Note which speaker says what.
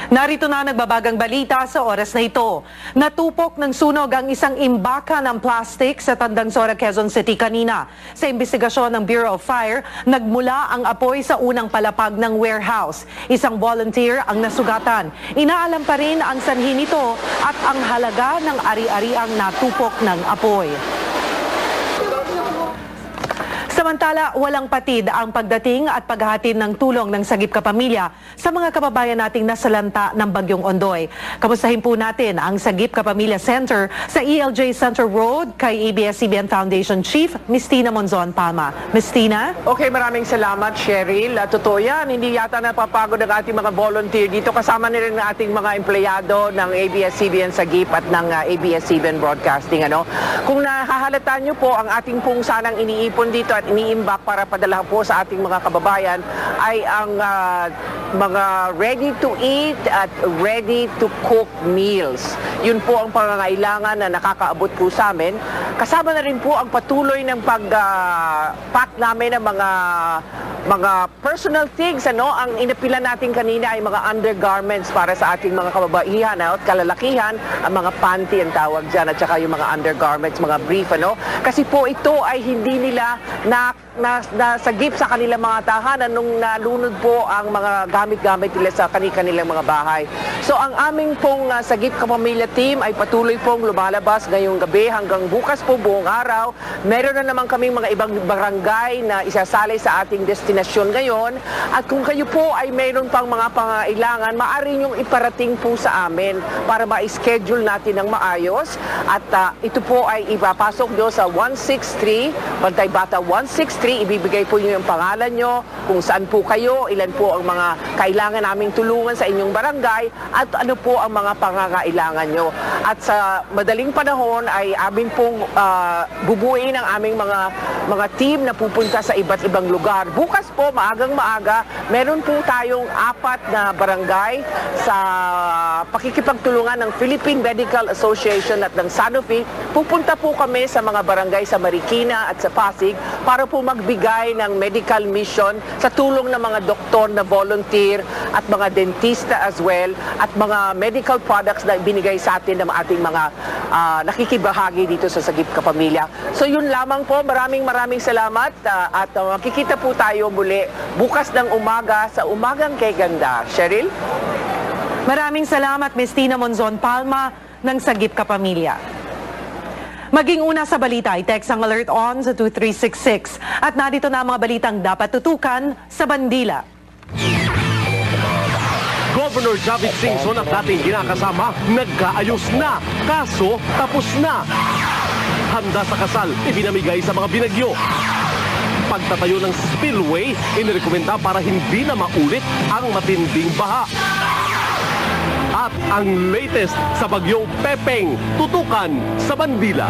Speaker 1: Narito na nagbabagang balita sa oras na ito. Natupok ng sunog ang isang imbaka ng plastic sa Tandansora, Quezon City kanina. Sa imbestigasyon ng Bureau of Fire, nagmula ang apoy sa unang palapag ng warehouse. Isang volunteer ang nasugatan. Inaalam pa rin ang sanhi nito at ang halaga ng ari-ariang natupok ng apoy. Samantala, walang patid ang pagdating at paghahatid ng tulong ng Sagip Kapamilya sa mga kababayan nating nasalanta ng Bagyong Ondoy. Kamustahin po natin ang Sagip Kapamilya Center sa ELJ Center Road kay ABS-CBN Foundation Chief Mistina Monzon Palma. Mistina?
Speaker 2: Okay, maraming salamat, Cheryl. Totoo yan, hindi yata napapagod ang ating mga volunteer dito. Kasama na rin ang ating mga empleyado ng ABS-CBN Sagip at ng ABS-CBN Broadcasting. Kung nahahalata nyo po, ang ating pong sanang iniipon dito at iniimbak para padala po sa ating mga kababayan ay ang mga ready to eat at ready to cook meals. Yun po ang pangangailangan na nakakaabot po sa amin. Kasama na rin po ang patuloy ng pag-pack namin ng mga personal things. Ang inapila natin kanina ay mga undergarments para sa ating mga kababaihan at kalalakihan, ang mga panty ang tawag dyan at saka yung mga undergarments, mga brief. Kasi po ito ay hindi nila nasagip sa kanilang mga tahanan nung nalunod po ang mga gamit-gamit nila sa kanilang mga bahay. So ang aming pong Sagip Kapamilya team ay patuloy pong lumalabas ngayong gabi hanggang bukas po buong araw. Meron na naman kaming mga ibang barangay na isasalay sa ating destinasyon ngayon. At kung kayo po ay mayroon pang mga pangailangan, maaari niyong iparating po sa amin para ma-schedule natin ng maayos. At ito po ay ipapasok nyo sa 163, Bantay Bata 163. Ibibigay po niyo yung pangalan nyo, kung saan po kayo, ilan po ang mga kailangan naming tulungan sa inyong barangay, at ano po ang mga pangangailangan nyo. At sa madaling panahon ay amin pong bubuin ang aming mga team na pupunta sa iba't ibang lugar. Bukas po, maagang maaga, meron po tayong 4 na barangay sa pakikipagtulungan ng Philippine Medical Association at ng Sanofi. Pupunta po kami sa mga barangay sa Marikina at sa Pasig para po magbigay ng medical mission sa tulong ng mga doktor na volunteer at mga dentista as well at mga medical products na binigay sa atin ng ating mga nakikibahagi dito sa Sagip Kapamilya. So yun lamang po, maraming salamat at makikita po tayo muli bukas ng umaga sa Umagang Kay Ganda. Cheryl?
Speaker 1: Maraming salamat, Mistina Monzon Palma ng Sagip Kapamilya. Maging una sa balita, i-text ang alert on sa 2366. At narito na ang mga balitang dapat tutukan sa Bandila.
Speaker 3: Governor Javid Singson at dating kinakasama nagkaayos na, kaso tapos na. Handa sa kasal, ibinamigay sa mga binagyo. Pagtatayo ng spillway, inirekomenda para hindi na maulit ang matinding baha. At ang latest sa bagyong Pepeng, tutukan sa Bandila.